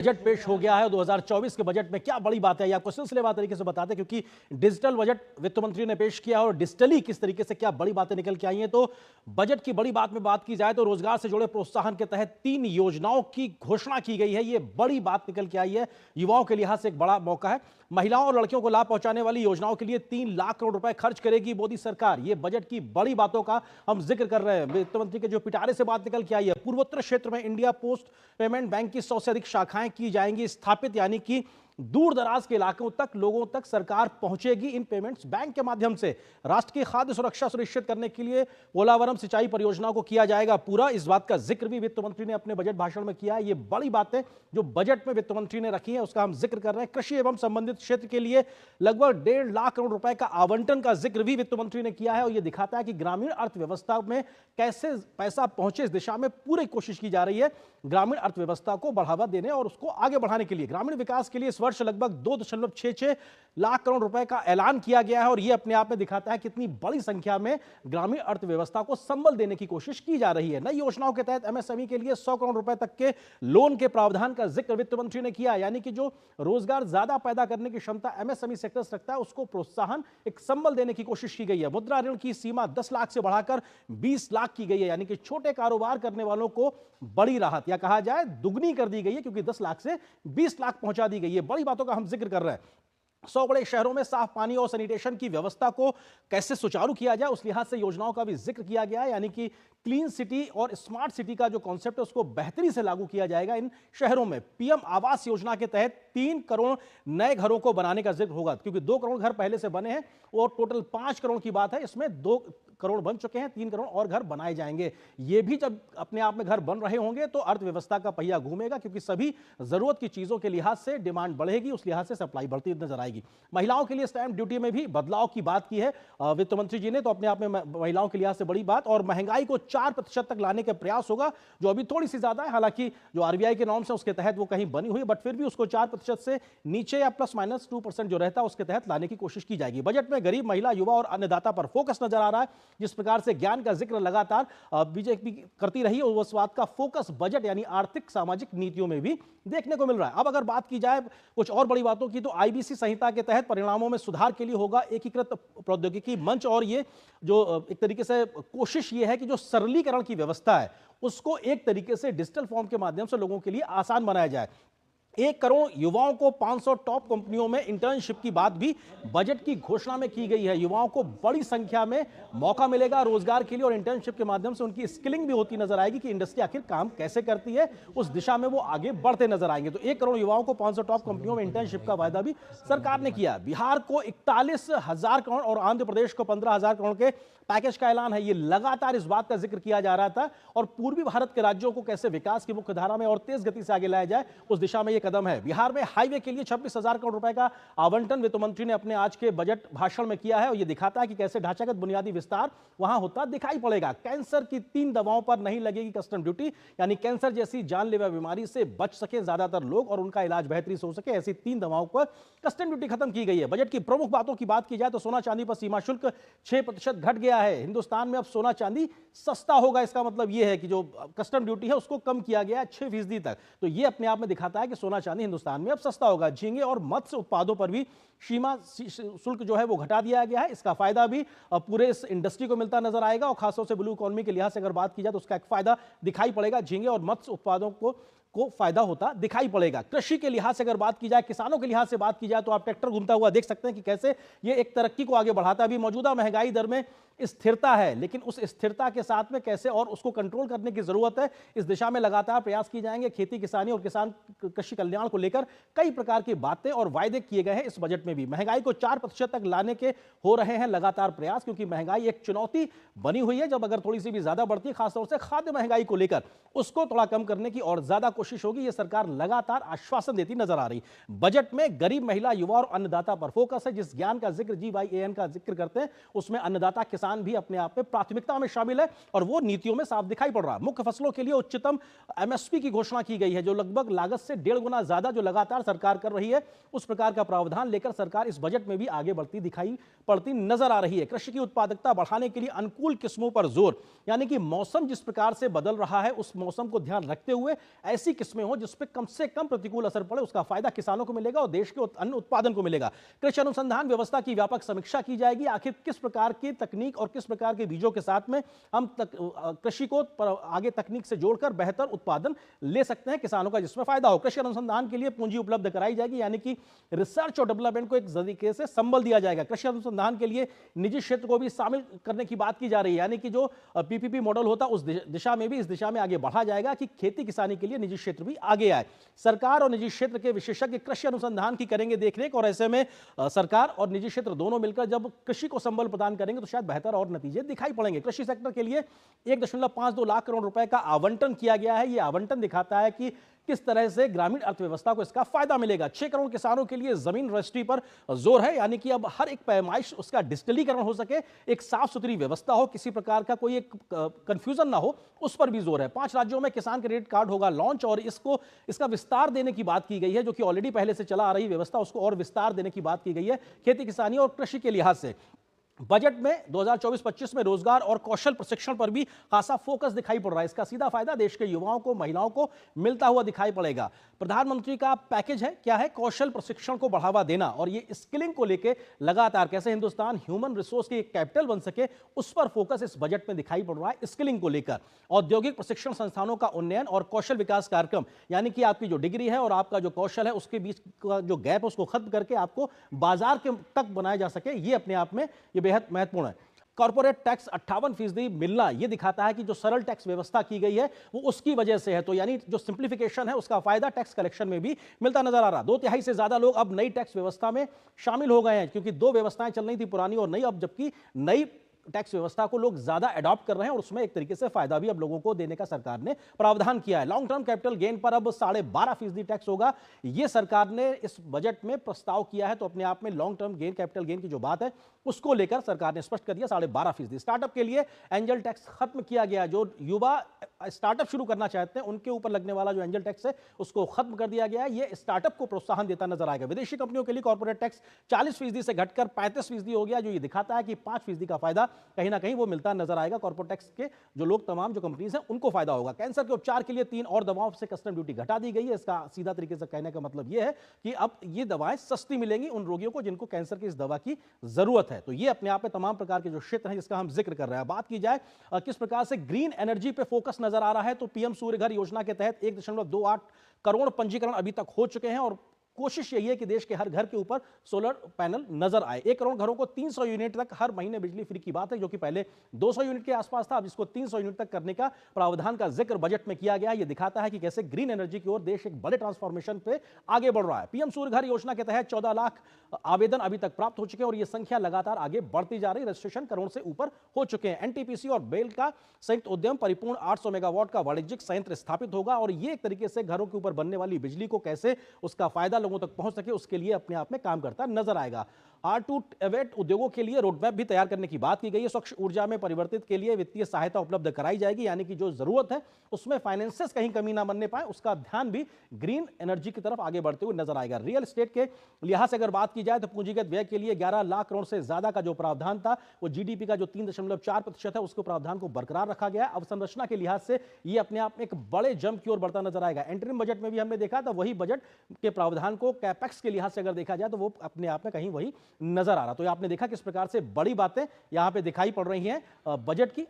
Budget पेश हो गया है। 2024 के बजट में क्या बड़ी बात है ये आपको सिलसिलेवार तरीके से बताते हैं, क्योंकि डिजिटल बजट वित्त मंत्री ने पेश किया और डिजिटली किस तरीके से क्या बड़ी बातें निकल के आई हैं। तो बजट की बड़ी बात में बात की जाए तो रोजगार से जुड़े प्रोत्साहन के तहत 3 योजनाओं की घोषणा की गई है। ये बड़ी बात निकल के आई है, युवाओं के लिहाज से एक बड़ा मौका है। महिलाओं और लड़कियों को लाभ पहुंचाने वाली योजनाओं के लिए 3 लाख करोड़ रुपए खर्च करेगी मोदी सरकार। ये बजट की बड़ी बातों का हम जिक्र कर रहे हैं। वित्त मंत्री के जो पिटारे से बात निकल के आई है, पूर्वोत्तर क्षेत्र में इंडिया पोस्ट पेमेंट बैंक की 100 से अधिक शाखाएं की जाएंगी स्थापित, यानी कि दूर दराज के इलाकों तक लोगों तक सरकार पहुंचेगी इन पेमेंट्स बैंक के माध्यम से। राष्ट्र की खाद्य सुरक्षा सुनिश्चित करने के लिए पोलावरम सिंचाई परियोजना को किया जाएगा पूरा। इस बात का जिक्र भी वित्त मंत्री ने अपने बजट भाषण में किया है। ये बड़ी बातें जो बजट में वित्त मंत्री ने रखी है उसका हम जिक्र कर रहे हैं। कृषि एवं संबंधित क्षेत्र के लिए लगभग 1.5 लाख करोड़ रुपए का आवंटन का जिक्र भी वित्त मंत्री ने किया है और यह दिखाता है कि ग्रामीण अर्थव्यवस्था में कैसे पैसा पहुंचे, इस दिशा में पूरी कोशिश की जा रही है ग्रामीण अर्थव्यवस्था को बढ़ावा देने और उसको आगे बढ़ाने के लिए। ग्रामीण विकास के लिए इस वर्ष लगभग 2.66 लाख करोड़ रुपए का ऐलान किया गया है और यह अपने आप में दिखाता है कितनी बड़ी संख्या में ग्रामीण अर्थव्यवस्था को संबल देने की कोशिश की जा रही है। नई योजनाओं के तहत एमएसएमई के लिए 100 करोड़ रुपए तक के लोन के प्रावधान का जिक्र वित्त मंत्री ने किया, यानी कि जो रोजगार ज्यादा पैदा करने की क्षमता एमएसएमई सेक्टर रखता है उसको प्रोत्साहन, एक संबल देने की कोशिश की गई है। मुद्रा ऋण की सीमा 10 लाख से बढ़ाकर 20 लाख की गई है, यानी कि छोटे कारोबार करने वालों को बड़ी राहत, या कहा जाए दुगनी कर दी गई है, क्योंकि 10 लाख से 20 लाख पहुंचा दी गई है। बड़ी बातों का हम जिक्र कर रहे हैं। 100 बड़े शहरों में साफ पानी और सैनिटेशन की व्यवस्था को कैसे सुचारू किया जाए उस लिहाज से योजनाओं का भी जिक्र किया गया है, यानी कि क्लीन सिटी और स्मार्ट सिटी का जो कॉन्सेप्ट है उसको बेहतरी से लागू किया जाएगा इन शहरों में। पीएम आवास योजना के तहत 3 करोड़ नए घरों को बनाने का जिक्र होगा, क्योंकि 2 करोड़ घर पहले से बने हैं और टोटल 5 करोड़ की बात है, इसमें 2 करोड़ बन चुके हैं, 3 करोड़ और घर बनाए जाएंगे। ये भी जब अपने आप में घर बन रहे होंगे तो अर्थव्यवस्था का पहिया घूमेगा, क्योंकि सभी जरूरत की चीजों के लिहाज से डिमांड बढ़ेगी, उस लिहाज से सप्लाई बढ़ती नजर आएगी। महिलाओं के लिए स्टैंप ड्यूटी में भी बदलाव की बात की है वित्त मंत्री जी ने, तो अपने आप में महिलाओं के लिहाज से बड़ी बात। और महंगाई को 4% तक लाने का प्रयास होगा, जो अभी थोड़ी सी ज्यादा है, हालांकि जो आरबीआई के नॉर्म्स है उसके तहत वो कहीं बनी हुई, बट फिर भी उसको 4% से नीचे या ±2% जो रहता है उसके तहत लाने की कोशिश की जाएगी। बजट में गरीब, महिला, युवा और अन्नदाता पर फोकस नजर आ रहा है। जिस प्रकार से ज्ञान का जिक्र लगातार बीजेपी करती रही और उस बात का फोकस बजट यानी आर्थिक सामाजिक नीतियों में भी देखने को मिल रहा है। अब अगर बात की जाए कुछ और बड़ी बातों की, तो आईबीसी संहिता के तहत परिणामों में सुधार के लिए होगा एकीकृत प्रौद्योगिकी मंच, और ये जो एक तरीके से कोशिश ये है कि जो सरलीकरण की व्यवस्था है उसको एक तरीके से डिजिटल फॉर्म के माध्यम से लोगों के लिए आसान बनाया जाए। 1 करोड़ युवाओं को 500 टॉप कंपनियों में इंटर्नशिप की बात भी बजट की घोषणा में की गई है। युवाओं को बड़ी संख्या में मौका मिलेगा रोजगार के लिए और इंटर्नशिप के माध्यम से उनकी स्किलिंग भी होती नजर आएगी कि इंडस्ट्री आखिर काम कैसे करती है, उस दिशा में वो आगे बढ़ते नजर आएंगे। तो 1 करोड़ युवाओं को 500 टॉप कंपनियों में इंटर्नशिप का वायदा भी सरकार ने किया। बिहार को 41,000 करोड़ और आंध्र प्रदेश को 15,000 करोड़ के पैकेज का ऐलान है। ये लगातार इस बात का जिक्र किया जा रहा था और पूर्वी भारत के राज्यों को कैसे विकास की मुख्य धारा में और तेज गति से आगे लाया जाए उस दिशा में यह कदम है। बिहार में हाईवे के लिए 26,000 करोड़ रुपए का आवंटन वित्त मंत्री ने अपने आज के बजट भाषण में किया है और यह दिखाता है कि कैसे ढांचागत बुनियादी विस्तार वहां होता दिखाई पड़ेगा। कैंसर की 3 दवाओं पर नहीं लगेगी कस्टम ड्यूटी, यानी कैंसर जैसी जानलेवा बीमारी से बच सके ज्यादातर लोग और उनका इलाज बेहतरी से हो सके, ऐसी 3 दवाओं पर कस्टम ड्यूटी खत्म की गई है। बजट की प्रमुख बातों की बात की जाए तो सोना चांदी पर सीमा शुल्क 6% घट गया है। हिंदुस्तान में अब सोना चांदी सस्ता होगा, इसका मतलब यह है कि जो कस्टम ड्यूटी है उसको कम किया गया है 6% तक। तो यह अपने आप में दिखाता है कि सोना चांदी हिंदुस्तान में अब सस्ता होगा। झींगे और मत्स्य उत्पादों पर भी सीमा शुल्क जो है वो घटा दिया गया है। इसका फायदा भी पूरे इस इंडस्ट्री को मिलता नजर आएगा और खासतौर से ब्लू इकोनॉमी के लिहाज से अगर बात की जाए तो उसका एक फायदा दिखाई पड़ेगा। झींगे और मत्स्य उत्पादों को फायदा होता दिखाई पड़ेगा। कृषि के लिहाज से अगर बात की जाए, किसानों के लिहाज से बात की जाए तो आप ट्रैक्टर घूमता हुआ देख सकते हैं कि कैसे ये एक तरक्की को आगे बढ़ाता है। अभी मौजूदा महंगाई दर में स्थिरता है, लेकिन उस स्थिरता के साथ में कैसे और उसको कंट्रोल करने की जरूरत है, इस दिशा में लगातार प्रयास किए जाएंगे। खेती किसानी और किसान कृषि कल्याण को लेकर कई प्रकार की बातें और वायदे किए गए हैं इस बजट में भी। महंगाई को 4% तक लाने के हो रहे हैं लगातार प्रयास, क्योंकि महंगाई एक चुनौती बनी हुई है। जब अगर थोड़ी सी भी ज्यादा बढ़ती है, खासतौर से खाद्य महंगाई को लेकर, उसको थोड़ा कम करने की और ज्यादा कोशिश होगी। यह सरकार लगातार आश्वासन देती नजर आ रही। बजट में गरीब, महिला, युवा और अन्नदाता पर फोकस है। जिस ज्ञान का जिक्र GYAN का जिक्र करते हैं उसमें अन्नदाता किसान किसान भी अपने आप में प्राथमिकता में शामिल है और वो नीतियों में साफ दिखाई पड़ रहा है। मुख्य फसलों के लिए उच्चतम एमएसपी की घोषणा की गई है, जो लगभग लागत से 1.5 गुना ज्यादा जो लगातार सरकार कर रही है, उस प्रकार का प्रावधान लेकर सरकार इस बजट में भी आगे बढ़ती दिखाई पड़ती नजर आ रही है। कृषि की उत्पादकता बढ़ाने के लिए अनुकूल किस्मों पर जोर, यानी कि मौसम जिस प्रकार से बदल रहा है उस मौसम को ध्यान रखते हुए ऐसी किस्में हो जिस पर कम से कम प्रतिकूल असर पड़े, उसका फायदा किसानों को मिलेगा और देश के अन्न उत्पादन को मिलेगा। कृषि अनुसंधान व्यवस्था की व्यापक समीक्षा की जाएगी, आखिर किस प्रकार की तकनीक और किस प्रकार के बीजों के साथ में हम कृषि को आगे तकनीक से जोड़कर बेहतर उत्पादन ले सकते हैं किसानों का, जिसमें फायदा हो। कृषि अनुसंधान के लिए पूंजी उपलब्ध कराई जाएगी, यानी कि रिसर्च और डेवलपमेंट को एक तरीके से संबल दिया जाएगा। कृषि अनुसंधान के लिए निजी क्षेत्र को भी शामिल करने की बात की जा रही है, यानी कि जो पीपीपी मॉडल होता उस दिशा में भी इस दिशा में आगे बढ़ा जाएगा कि खेती किसानी के लिए निजी क्षेत्र भी आगे आए। सरकार और निजी क्षेत्र के विशेषज्ञ कृषि अनुसंधान की करेंगे देखरेख और ऐसे में सरकार और निजी क्षेत्र दोनों मिलकर जब कृषि को संबल प्रदान करेंगे तो शायद बेहतर और नतीजे दिखाई पड़ेंगे। कृषि सेक्टर के लिए 1.52 लाख करोड़ रुपए का आवंटन किया गया है। यह आवंटन दिखाता है कि किस तरह से ग्रामीण अर्थव्यवस्था को इसका फायदा मिलेगा। 6 करोड़ किसानों के लिए जमीन रजिस्ट्री पर जोर है, यानी कि अब हर एक पैमाइश उसका डिजिटलीकरण हो सके, एक साफ सुथरी व्यवस्था हो, किसी प्रकार का कोई एक कंफ्यूजन ना हो, उस पर भी जोर है। 5 राज्यों में किसान क्रेडिट कार्ड होगा लॉन्च और इसका विस्तार देने की बात की गई है, जो कि ऑलरेडी पहले से चला आ रही व्यवस्था उसको और विस्तार देने की बात की गई है खेती किसानी और कृषि के लिहाज से। बजट में 2024-25 में रोजगार और कौशल प्रशिक्षण पर भी खासा फोकस दिखाई पड़ रहा है। इसका सीधा फायदा देश के युवाओं को, महिलाओं को मिलता हुआ दिखाई पड़ेगा। प्रधानमंत्री का पैकेज है, क्या है? कौशल प्रशिक्षण को बढ़ावा देना और ये स्किलिंग को लेकर लगातार कैसे हिंदुस्तान ह्यूमन रिसोर्स की एक कैपिटल बन सके, उस पर फोकस इस बजट में दिखाई पड़ रहा है। स्किलिंग को लेकर औद्योगिक प्रशिक्षण संस्थानों का उन्नयन और कौशल विकास कार्यक्रम, यानी कि आपकी जो डिग्री है और आपका जो कौशल है उसके बीच का जो गैप है उसको खत्म करके आपको बाजार के तक बनाया जा सके, ये अपने आप में ये बेहद महत्वपूर्ण है। कॉर्पोरेट टैक्स 58% मिलना, यह दिखाता है कि जो सरल टैक्स व्यवस्था की गई है वो उसकी वजह से है, तो यानी जो सिंप्लीफिकेशन है उसका फायदा टैक्स कलेक्शन में भी मिलता नजर आ रहा। 2/3 से ज्यादा लोग अब नई टैक्स व्यवस्था में शामिल हो गए हैं, क्योंकि 2 व्यवस्थाएं चल रही थी, पुरानी और नई, अब जबकि नई टैक्स व्यवस्था को लोग ज्यादा अडॉप्ट कर रहे हैं और उसमें एक तरीके से फायदा भी अब लोगों को देने का सरकार ने प्रावधान किया है। लॉन्ग टर्म कैपिटल गेन पर अब 12.5% टैक्स होगा, यह सरकार ने इस बजट में प्रस्ताव किया है। तो अपने आप में long term gain, capital gain की जो बात है उसको लेकर सरकार ने स्पष्ट कर दिया 12.5%। स्टार्टअप के लिए एंजल टैक्स खत्म किया गया, जो युवा स्टार्टअप शुरू करना चाहते हैं उनके ऊपर लगने वाला जो एंजल टैक्स है उसको खत्म कर दिया गया है। यह स्टार्टअप को प्रोत्साहन देता नजर आएगा। विदेशी कंपनियों के लिए कॉर्पोरेट टैक्स 40% से घटकर 35% हो गया, जो ये दिखाता है कि 5% का फायदा कहीं ना कहीं वो मिलता नजर आएगा। कॉर्पोरेट टैक्स के जो लोग, तमाम जो कंपनीज हैं उनको फायदा होगा। कैंसर के उपचार के लिए 3 और दवाओं से कस्टम ड्यूटी घटा दी गई है। इसका सीधा तरीके से कहने का मतलब यह है कि अब ये दवाएं सस्ती मिलेंगी उन रोगियों को जिनको कैंसर की इस दवा की जरूरत है। तो ये अपने आप में तमाम प्रकार के जो क्षेत्र हैं जिसका हम जिक्र कर रहे हैं। बात की जाए किस प्रकार से ग्रीन एनर्जी पे फोकस नजर आ रहा है, तो पीएम सूर्य घर योजना के तहत 1.28 करोड़ पंजीकरण अभी तक हो चुके हैं और कोशिश यही है कि देश के हर घर के ऊपर सोलर पैनल नजर आए। 1 करोड़ घरों को 300 यूनिट तक हर महीने बिजली फ्री की बात है, जो कि पहले 200 यूनिट के आसपास था, अब इसको 300 यूनिट तक करने का प्रावधान का जिक्र बजट में किया गया है। यह दिखाता है कि कैसे ग्रीन एनर्जी की ओर देश एक बड़े ट्रांसफॉर्मेशन पे आगे बढ़ रहा है। पीएम सूर्य घर योजना के तहत 14 लाख आवेदन अभी तक प्राप्त हो चुके हैं और यह संख्या लगातार आगे बढ़ती जा रही है। रजिस्ट्रेशन करोड़ से ऊपर हो चुके हैं। एनटीपीसी और बेल का संयुक्त उद्यम परिपूर्ण 800 मेगावाट का वाणिज्यिक संयंत्र स्थापित होगा और यह एक तरीके से घरों के ऊपर बनने वाली बिजली को कैसे उसका फायदा लोगों तक पहुंच सके उसके लिए अपने आप में काम करता नजर आएगा। R2 उद्योगों के लिए रोडमैप भी तैयार करने की बात की गई है। स्वच्छ ऊर्जा में परिवर्तित के लिए वित्तीय सहायता उपलब्ध कराई जाएगी, यानी कि जो जरूरत है उसमें फाइनेंसेस कहीं कमी ना बनने पाए, उसका ध्यान भी ग्रीन एनर्जी की तरफ आगे बढ़ते हुए नजर आएगा। रियल एस्टेट के लिहाज से अगर बात की जाए तो पूंजीगत व्यय के लिए 11 लाख करोड़ से ज्यादा का जो प्रावधान था वो जीडीपी का जो 3.4% है उसको प्रावधान को बरकरार रखा गया है। अवसंरचना के लिहाज से ये अपने आप में एक बड़े जंप की ओर बढ़ता नजर आएगा। इंटरिम बजट में भी हमने देखा था वही बजट के प्रावधान को कैपेक्स के लिहाज से अगर देखा जाए तो वो अपने आप में कहीं वही नजर आ रहा। तो आपने देखा किस प्रकार से बड़ी बातें यहां पे दिखाई पड़ रही हैं बजट की।